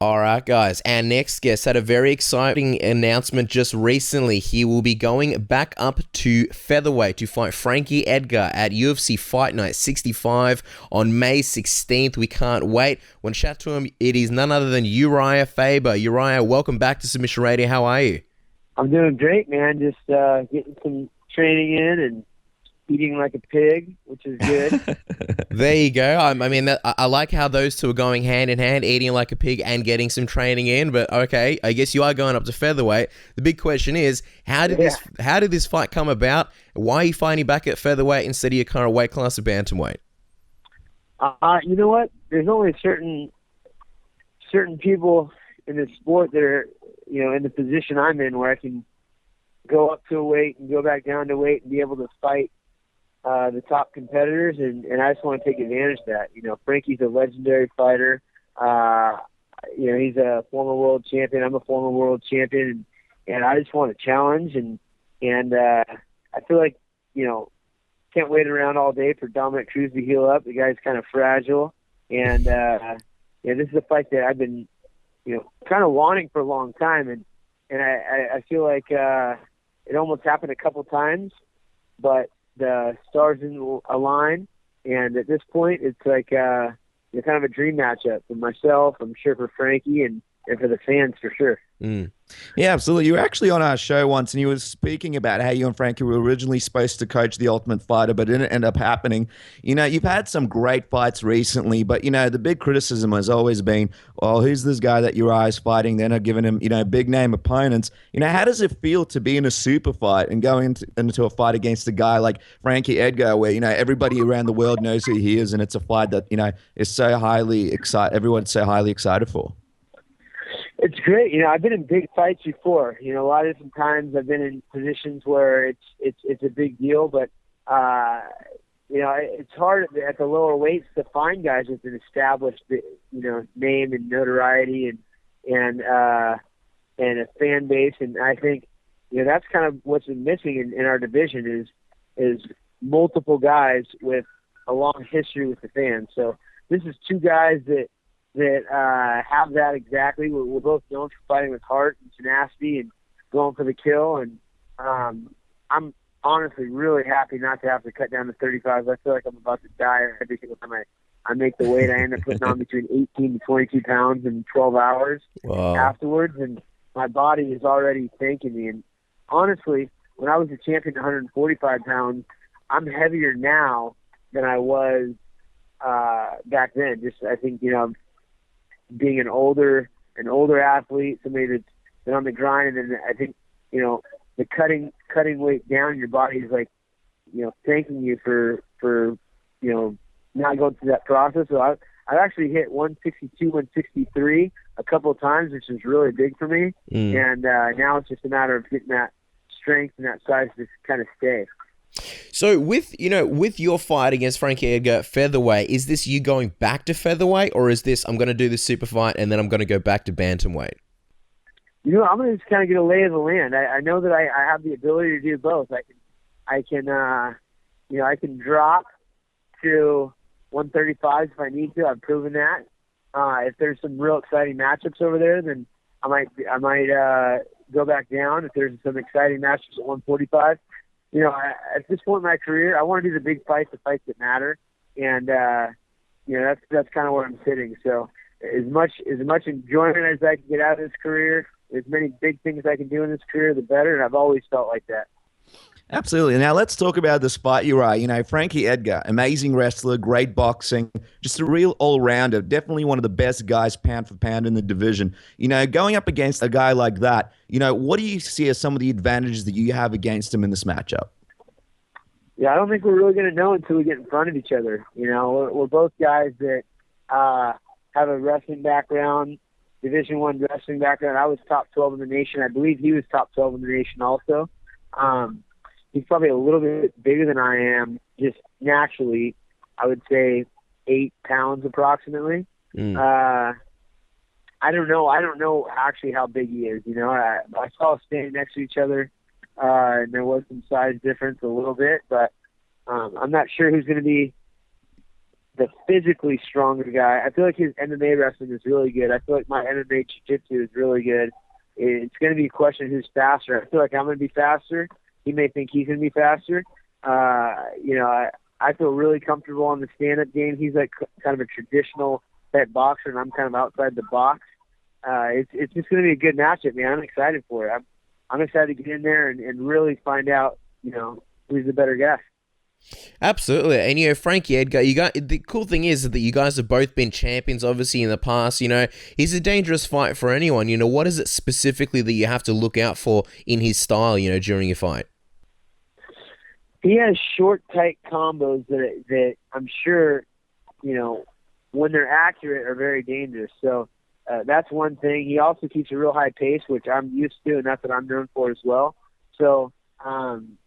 All right, guys. Our next guest had a very exciting announcement just recently. He will be going back up to featherweight to fight Frankie Edgar at UFC Fight Night 65 on May 16th. We can't wait. When I chat to him, it is none other than Uriah Faber. Uriah, welcome back to Submission Radio. How are you? I'm doing great, man. Just getting some training in and eating like a pig, which is good. There you go. I like how those two are going hand in hand, eating like a pig and getting some training in. But okay, I guess you are going up to featherweight. The big question is, how did this fight come about? Why are you fighting back at featherweight instead of your current weight class of bantamweight? You know what? There's only certain people in the sport that are, in the position I'm in where I can go up to a weight and go back down to weight and be able to fight the top competitors, and I just want to take advantage of that. Frankie's a legendary fighter. He's a former world champion. I'm a former world champion, and I just want to challenge. And I feel like, can't wait around all day for Dominick Cruz to heal up. The guy's kind of fragile, and this is a fight that I've been, kind of wanting for a long time, and I feel like it almost happened a couple times, but the stars didn't align, and at this point, it's like kind of a dream matchup for myself, I'm sure for Frankie, and for the fans for sure. Yeah, absolutely. You were actually on our show once, and you were speaking about how you and Frankie were originally supposed to coach The Ultimate Fighter, but it didn't end up happening. You've had some great fights recently, but, the big criticism has always been, well, who's this guy that Uriah's fighting? They're not giving him, big name opponents. How does it feel to be in a super fight and go into a fight against a guy like Frankie Edgar, where, everybody around the world knows who he is, and it's a fight that, is so highly excited, everyone's so highly excited for? It's great. I've been in big fights before. A lot of different times I've been in positions where it's a big deal, but it's hard at the lower weights to find guys with an established name and notoriety and a fan base. And I think that's kind of what's been missing in our division is multiple guys with a long history with the fans. So this is two guys that have that exactly. We're both known for fighting with heart and tenacity and going for the kill. And I'm honestly really happy not to have to cut down to 35. I feel like I'm about to die every single time I make the weight. I end up putting on between 18 to 22 pounds in 12 hours afterwards. And my body is already thanking me. And honestly, when I was a champion at 145 pounds, I'm heavier now than I was back then. Just, I think, being an older athlete, somebody that's been on the grind, and then I think, the cutting weight down, your body is like, thanking you for not going through that process. So I've actually hit 162, 163 a couple of times, which is really big for me. And now it's just a matter of getting that strength and that size to kind of stay. So with your fight against Frankie Edgar at featherweight, is this you going back to featherweight, or is this I'm going to do the super fight and then I'm going to go back to bantamweight? I'm going to just kind of get a lay of the land. I know that I have the ability to do both. I can drop to 135 if I need to. I've proven that. If there's some real exciting matchups over there, then I might go back down. If there's some exciting matchups at 145. At this point in my career, I want to do the big fights, the fights that matter, and that's kind of where I'm sitting. So, as much enjoyment as I can get out of this career, as many big things I can do in this career, the better. And I've always felt like that. Absolutely. Now let's talk about this fight, Uriah. Frankie Edgar, amazing wrestler, great boxing, just a real all-rounder, definitely one of the best guys pound for pound in the division. Going up against a guy like that, what do you see as some of the advantages that you have against him in this matchup? Yeah, I don't think we're really going to know until we get in front of each other. We're both guys that have a wrestling background, Division I wrestling background. I was top 12 in the nation. I believe he was top 12 in the nation also. He's probably a little bit bigger than I am, just naturally. I would say 8 pounds approximately. I don't know actually how big he is. I saw us standing next to each other, and there was some size difference a little bit, but I'm not sure who's going to be the physically stronger guy. I feel like his MMA wrestling is really good. I feel like my MMA jiu-jitsu is really good. It's going to be a question of who's faster. I feel like I'm going to be faster. He may think he's going to be faster. I feel really comfortable on the stand-up game. He's like kind of a traditional type boxer, and I'm kind of outside the box. It's just going to be a good matchup, man. I'm excited for it. I'm excited to get in there and really find out, who's the better guy. Absolutely. And, Frankie Edgar, the cool thing is that you guys have both been champions, obviously, in the past. He's a dangerous fight for anyone. What is it specifically that you have to look out for in his style, during your fight? He has short, tight combos that I'm sure, when they're accurate, are very dangerous. So that's one thing. He also keeps a real high pace, which I'm used to, and that's what I'm known for as well. So I'm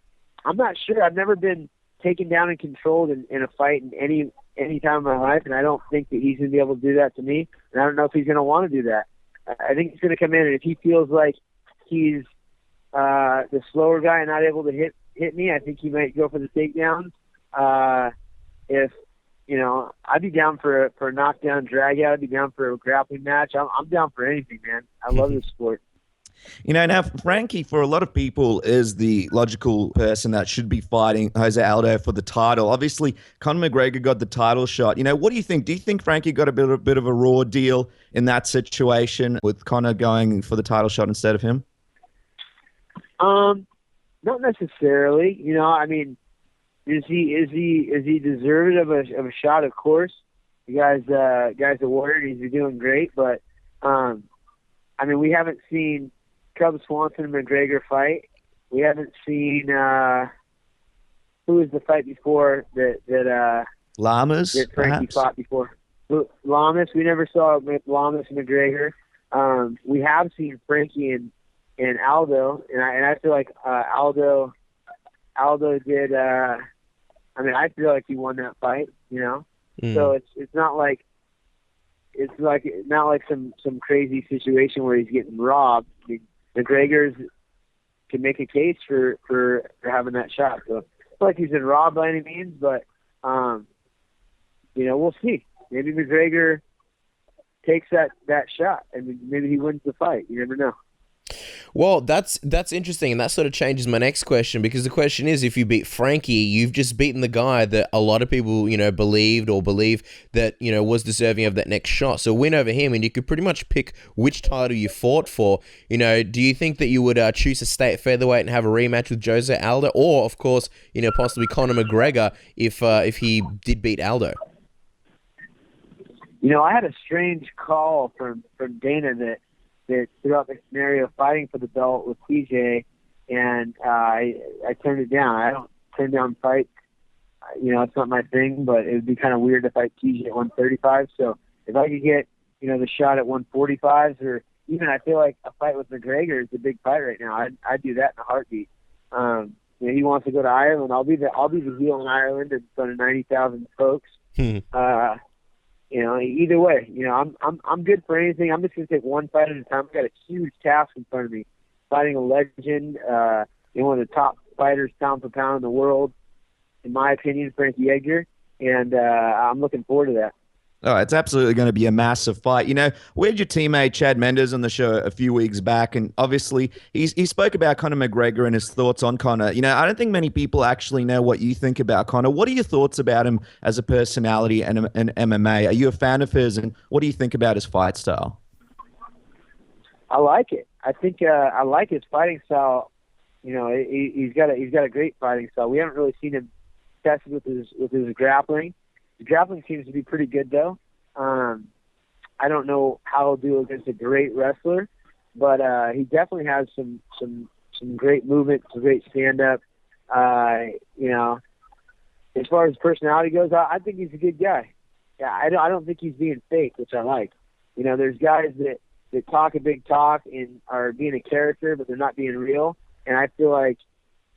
not sure. I've never been taken down and controlled in a fight in any time of my life, and I don't think that he's going to be able to do that to me, and I don't know if he's going to want to do that. I think he's going to come in, and if he feels like he's the slower guy and not able to hit me, I think he might go for the takedowns. I'd be down for a knockdown, drag out. I'd be down for a grappling match. I'm down for anything, man. I love this sport. Now Frankie, for a lot of people, is the logical person that should be fighting Jose Aldo for the title. Obviously, Conor McGregor got the title shot. What do you think? Do you think Frankie got a bit of a raw deal in that situation with Conor going for the title shot instead of him? Not necessarily. Is he deserving of a shot? Of course, the guy's a warrior. He's doing great, but we haven't seen Cub Swanson and McGregor fight. We haven't seen who was the fight before that Lamas that Frankie fought before. Lamas. We never saw Lamas and McGregor. We have seen Frankie and Aldo, and I feel like Aldo did. I feel like he won that fight. So it's not like some crazy situation where he's getting robbed. McGregor can make a case for having that shot. So it's not like he's been robbed by any means, but we'll see. Maybe McGregor takes that shot, and maybe he wins the fight. You never know. Well, that's interesting, and that sort of changes my next question, because the question is, if you beat Frankie, you've just beaten the guy that a lot of people, believe that, was deserving of that next shot. So win over him, and you could pretty much pick which title you fought for. Do you think that you would choose to stay at featherweight and have a rematch with Jose Aldo, or, of course, possibly Conor McGregor if he did beat Aldo? I had a strange call from Dana that throughout the scenario fighting for the belt with TJ, and I turned it down. I don't turn down fights. It's not my thing, but it would be kind of weird to fight TJ at 135. So if I could get, the shot at 145s, or even I feel like a fight with McGregor is a big fight right now. I'd do that in a heartbeat. He wants to go to Ireland. I'll be the heel in Ireland in front of 90,000 folks. Either way, I'm good for anything. I'm just going to take one fight at a time. I've got a huge task in front of me, fighting a legend, one of the top fighters pound for pound in the world, in my opinion, Frankie Edgar, and I'm looking forward to that. Oh, it's absolutely going to be a massive fight. We had your teammate Chad Mendes on the show a few weeks back, and obviously he spoke about Conor McGregor and his thoughts on Conor. I don't think many people actually know what you think about Conor. What are your thoughts about him as a personality and MMA? Are you a fan of his, and what do you think about his fight style? I like it. I think I like his fighting style. He's got a great fighting style. We haven't really seen him tested with his grappling. The grappling seems to be pretty good, though. I don't know how he'll do against a great wrestler, but he definitely has some great movement, some great stand-up. As far as personality goes, I think he's a good guy. Yeah, I don't think he's being fake, which I like. There's guys that talk a big talk and are being a character, but they're not being real. And I feel like,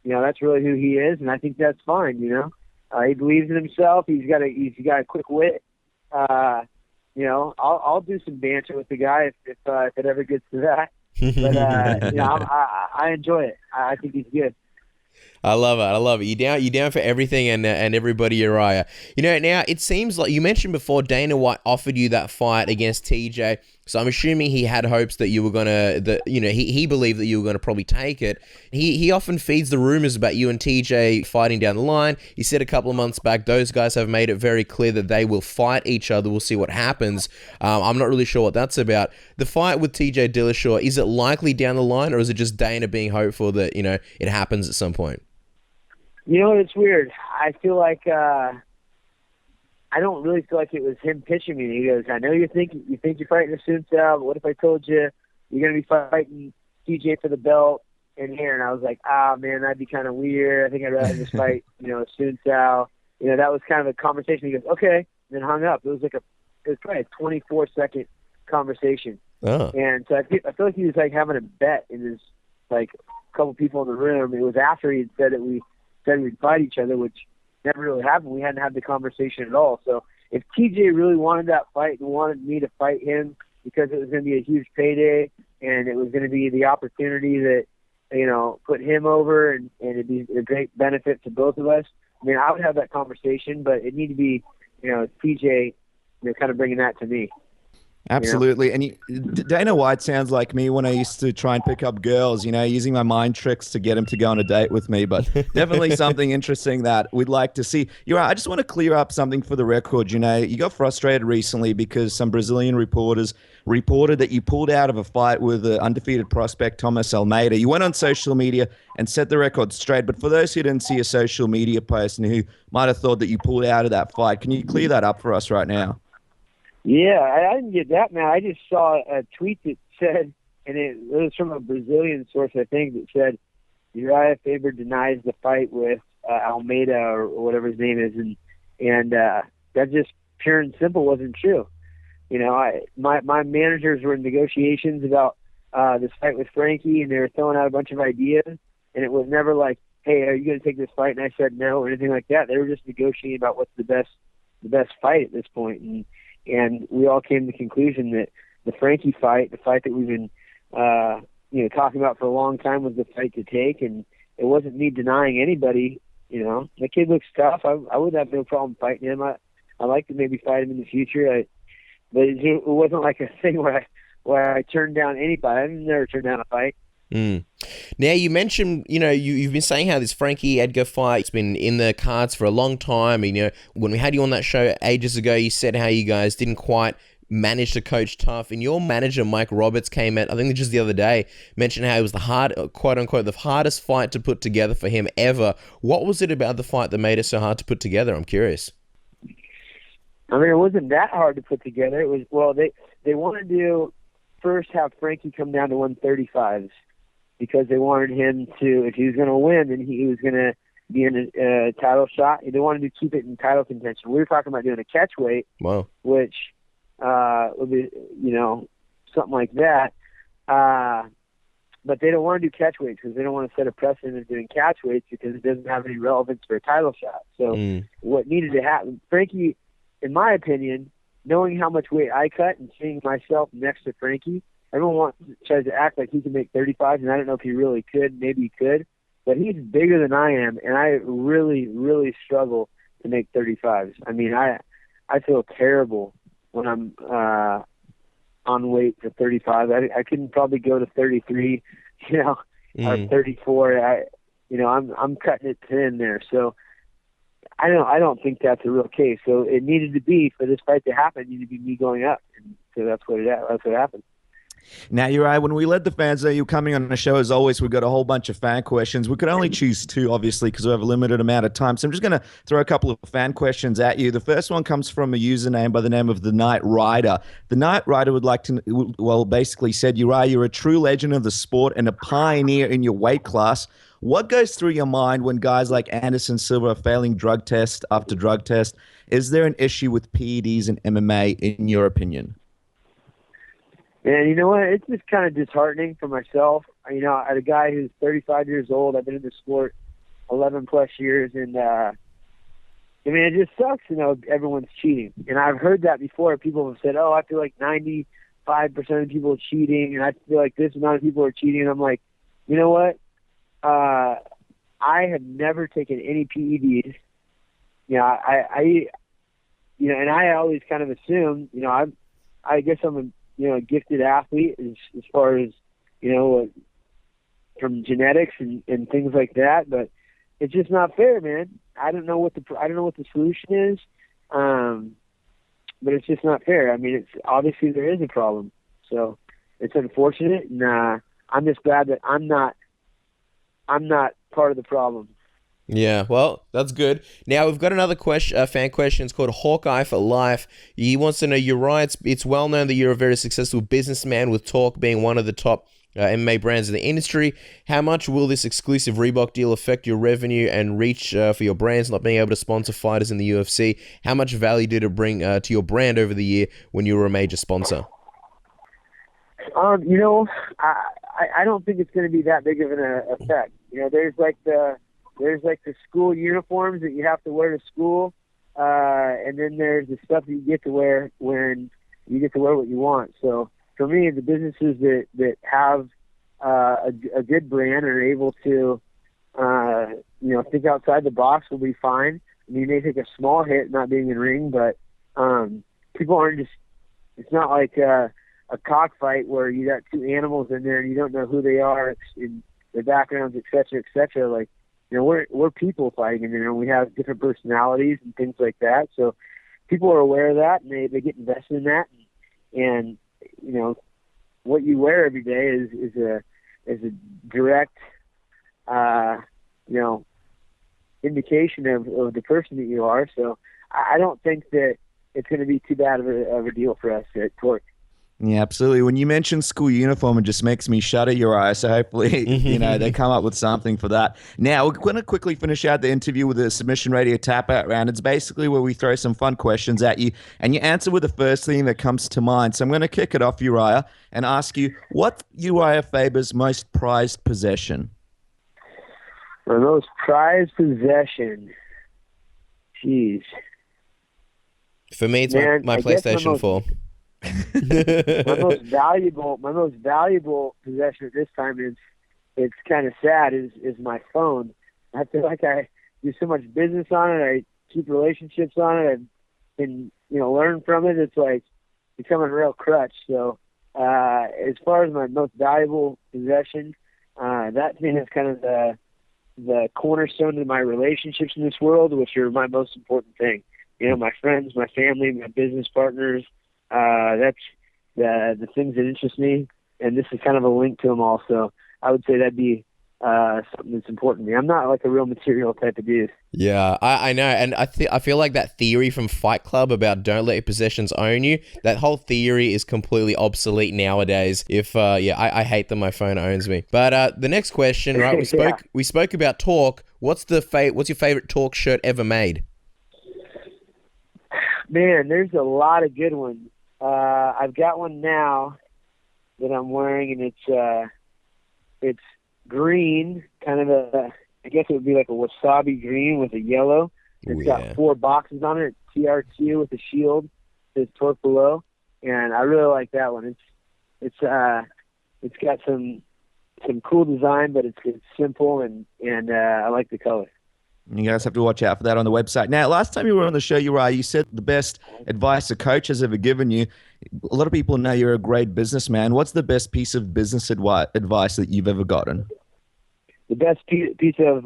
that's really who he is, and I think that's fine. He believes in himself. He's got a quick wit. I'll do some banter with the guy if it ever gets to that. But I enjoy it. I think he's good. I love it. I love it. You're down for everything and everybody, Uriah. Now it seems like you mentioned before Dana White offered you that fight against TJ. So I'm assuming he had hopes that you were he believed that you were gonna probably take it. He often feeds the rumors about you and TJ fighting down the line. He said a couple of months back those guys have made it very clear that they will fight each other. We'll see what happens. I'm not really sure what that's about. The fight with TJ Dillashaw, is it likely down the line, or is it just Dana being hopeful that it happens at some point? It's weird. I feel like I don't really feel like it was him pitching me. He goes, "I know you think you're fighting a Sunsao, but what if I told you you're going to be fighting TJ for the belt in here?" And I was like, man, that'd be kind of weird. I think I'd rather just fight, Sunsao. That was kind of a conversation. He goes, "Okay," and then hung up. It was probably a 24-second conversation. Oh. And so I feel like he was like having a bet in his like a couple people in the room. It was after he had said that we'd fight each other, which never really happened. We hadn't had the conversation at all. So if TJ really wanted that fight and wanted me to fight him because it was going to be a huge payday and it was going to be the opportunity that, put him over and it'd be a great benefit to both of us, I mean, I would have that conversation, but it need to be, TJ, kind of bringing that to me. Absolutely. And Dana White sounds like me when I used to try and pick up girls, using my mind tricks to get him to go on a date with me. But definitely something interesting that we'd like to see. I just want to clear up something for the record. You got frustrated recently because some Brazilian reporters reported that you pulled out of a fight with the undefeated prospect Thomas Almeida. You went on social media and set the record straight. But for those who didn't see a social media post and who might have thought that you pulled out of that fight, can you clear that up for us right now? Yeah, I didn't get that, man. I just saw a tweet that said, and it was from a Brazilian source, I think, that said Uriah Faber denies the fight with Almeida or whatever his name is, and that just pure and simple wasn't true. My managers were in negotiations about this fight with Frankie, and they were throwing out a bunch of ideas, and it was never like, "Hey, are you going to take this fight?" And I said no, or anything like that. They were just negotiating about what's the best fight at this point, and we all came to the conclusion that the Frankie fight, the fight that we've been, talking about for a long time, was the fight to take. And it wasn't me denying anybody. The kid looks tough. I would have no problem fighting him. I'd like to maybe fight him in the future. But it wasn't like a thing where I turned down any fight. I've never turned down a fight. Mm. Now, you mentioned, you've been saying how this Frankie Edgar fight's been in the cards for a long time. And, when we had you on that show ages ago, you said how you guys didn't quite manage to coach tough. And your manager, Mike Roberts, came out, I think just the other day, mentioned how it was the quote unquote, the hardest fight to put together for him ever. What was it about the fight that made it so hard to put together? I'm curious. I mean, it wasn't that hard to put together. It was, they wanted to first have Frankie come down to 135s. Because they wanted him to, if he was going to win, then he was going to be in a title shot. They wanted to keep it in title contention. We were talking about doing a catch weight, wow, which would be, something like that. But they don't want to do catch weights because they don't want to set a precedent of doing catch weights because it doesn't have any relevance for a title shot. So what needed to happen, Frankie, in my opinion, knowing how much weight I cut and seeing myself next to Frankie, everyone tries to act like he can make 35s, and I don't know if he really could. Maybe he could. But he's bigger than I am, and I really, really struggle to make 35s. I mean, I feel terrible when I'm on weight for 35. I couldn't probably go to 33, or 34. I'm cutting it thin there. So I don't think that's a real case. So it needed to be, for this fight to happen, it needed to be me going up. And so that's what happened. Now, Uriah, when we let the fans know you're coming on the show, as always, we've got a whole bunch of fan questions. We could only choose two, obviously, because we have a limited amount of time. So I'm just going to throw a couple of fan questions at you. The first one comes from a username by the name of The Night Rider. The Night Rider would like to, basically said, Uriah, you're a true legend of the sport and a pioneer in your weight class. What goes through your mind when guys like Anderson Silva are failing drug test after drug test? Is there an issue with PEDs and MMA, in your opinion? And you know what? It's just kind of disheartening for myself. I had a guy who's 35 years old. I've been in the sport 11 plus years, and it just sucks. Everyone's cheating, and I've heard that before. People have said, "Oh, I feel like 95% of people are cheating, and I feel like this amount of people are cheating." And I'm like, you know what? I have never taken any PEDs. And I always kind of assume, I guess I'm a gifted athlete as far as, from genetics and things like that, but it's just not fair, man. I don't know what the solution is. But it's just not fair. I mean, it's obviously there is a problem. So it's unfortunate, and I'm just glad that I'm not part of the problem. Yeah, well, that's good. Now, we've got another fan question. It's called Hawkeye for Life. He wants to know, Uriah, it's well known that you're a very successful businessman, with Talk being one of the top MMA brands in the industry. How much will this exclusive Reebok deal affect your revenue and reach for your brands, not being able to sponsor fighters in the UFC? How much value did it bring to your brand over the year when you were a major sponsor? I don't think it's going to be that big of an effect. There's like the school uniforms that you have to wear to school, and then there's the stuff that you get to wear when you get to wear what you want. So for me, the businesses that have a good brand are able to, think outside the box will be fine. I mean, you may take a small hit not being in ring, but people aren't just. It's not like a cockfight where you got two animals in there and you don't know who they are in their backgrounds, et cetera, et cetera. Like, we're people fighting in there, and we have different personalities and things like that. So people are aware of that, and they get invested in that. And what you wear every day is a direct, indication of the person that you are. So I don't think that it's going to be too bad of a deal for us at Torque. Yeah, absolutely. When you mention school uniform, it just makes me shudder, Uriah. So hopefully, they come up with something for that. Now, we're going to quickly finish out the interview with a submission radio tap-out round. It's basically where we throw some fun questions at you, and you answer with the first thing that comes to mind. So I'm going to kick it off, Uriah, and ask you, what Uriah Faber's most prized possession? My most prized possession? Jeez. For me, it's my PlayStation 4. my most valuable possession at this time it's kind of sad is my phone. I feel like I do so much business on it. I keep relationships on it. I've been learn from it. It's like becoming a real crutch. So as far as my most valuable possession, that thing is kind of the cornerstone of my relationships in this world, which are my most important thing. My friends, my family, my business partners. That's the things that interest me, and this is kind of a link to them all. So I would say that'd be something that's important to me. I'm not like a real material type of dude. Yeah, I know, and I feel like that theory from Fight Club about don't let your possessions own you, that whole theory is completely obsolete nowadays. I hate that my phone owns me. But the next question, right? We spoke about Talk. What's your favorite Talk shirt ever made? Man, there's a lot of good ones. I've got one now that I'm wearing, and it's green, kind of I guess it would be like a wasabi green with a yellow. It's got 4 boxes on it. TRQ with a shield. It says Torque below, and I really like that one. It's got some cool design, but it's simple, and I like the color. You guys have to watch out for that on the website. Now, last time you were on the show, Uriah, you said the best advice a coach has ever given you. A lot of people know you're a great businessman. What's the best piece of business advice that you've ever gotten? The best piece of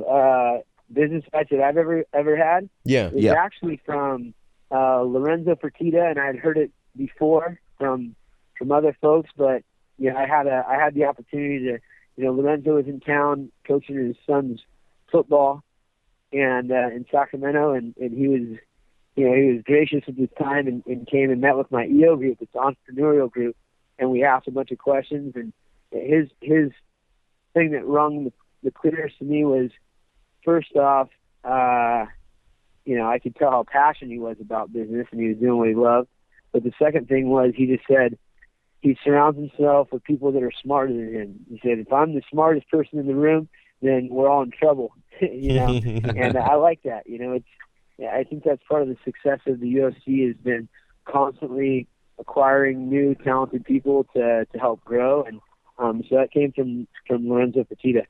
business advice that I've ever had is actually from Lorenzo Fertitta, and I'd heard it before from other folks, but I had the opportunity to Lorenzo was in town coaching his son's football and in Sacramento, and he was gracious with his time and came and met with my EO group, it's entrepreneurial group, and we asked a bunch of questions, and his thing that rung the clearest to me was, first off, I could tell how passionate he was about business and he was doing what he loved. But the second thing was, he just said he surrounds himself with people that are smarter than him. He said, if I'm the smartest person in the room, then we're all in trouble, and I like that. I think that's part of the success of the UFC has been constantly acquiring new talented people to help grow, and so that came from Lorenzo Fertitta.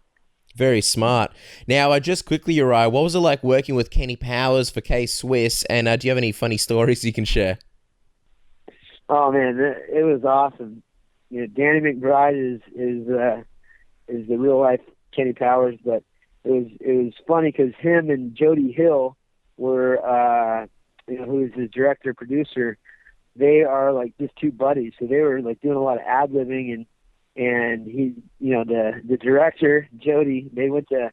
Very smart. Now, just quickly, Uriah, what was it like working with Kenny Powers for K-Swiss, and do you have any funny stories you can share? Oh man, it was awesome. You know, Danny McBride is the real life Kenny Powers, but it was funny because him and Jody Hill were, who is his director producer. They are like just two buddies, so they were like doing a lot of ad libbing, and he, the director Jody, they went to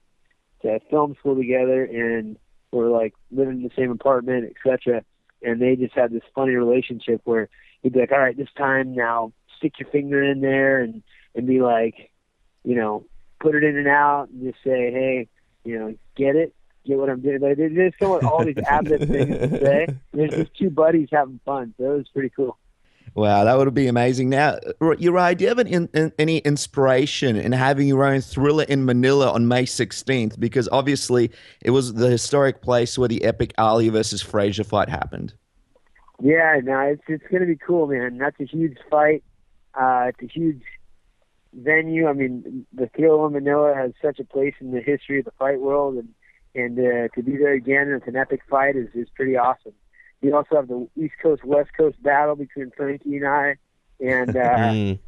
film school together and were like living in the same apartment, etc. And they just had this funny relationship where he'd be like, "All right, this time now, stick your finger in there and be like, put it in and out, and just say, hey, get what I'm doing." Like, they just come with all these ad-lib things to say. There's just two buddies having fun, so it was pretty cool. Wow, that would be amazing. Now, Uriah, do you have any inspiration in having your own thriller in Manila on May 16th? Because obviously it was the historic place where the epic Ali versus Frazier fight happened. Yeah, no, it's going to be cool, man. That's a huge fight. It's a huge venue. I mean, the Thriller in Manila has such a place in the history of the fight world, and to be there again, it's an epic fight is pretty awesome. You also have the East Coast West Coast battle between Frankie and I, and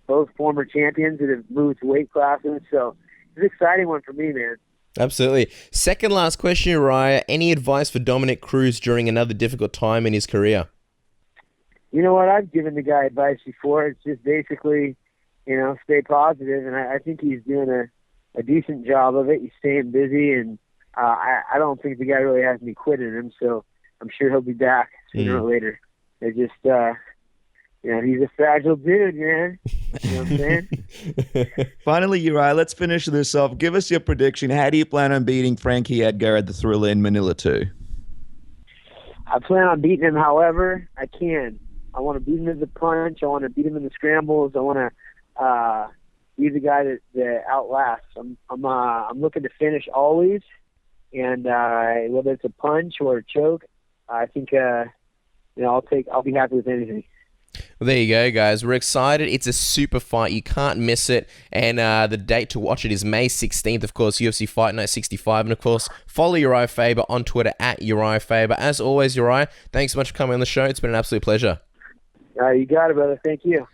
both former champions that have moved weight classes. So it's an exciting one for me, man. Absolutely. Second last question, Uriah. Any advice for Dominick Cruz during another difficult time in his career? You know what? I've given the guy advice before. It's just basically, stay positive, and I think he's doing a decent job of it. He's staying busy, and I don't think the guy really has any quit in him, so I'm sure he'll be back sooner or later. They're just, he's a fragile dude, man. You know what I'm saying? Finally, Uriah, let's finish this off. Give us your prediction. How do you plan on beating Frankie Edgar at the Thriller in Manila 2? I plan on beating him however I can. I want to beat him in the punch. I want to beat him in the scrambles. I want to be the guy that outlasts. I'm looking to finish always, and whether it's a punch or a choke, I think I'll be happy with anything. Well, there you go, guys. We're excited. It's a super fight. You can't miss it. And the date to watch it is May 16th, of course, UFC Fight Night 65. And, of course, follow Uriah Faber on Twitter at Uriah Faber. As always, Uriah, thanks so much for coming on the show. It's been an absolute pleasure. You got it, brother. Thank you.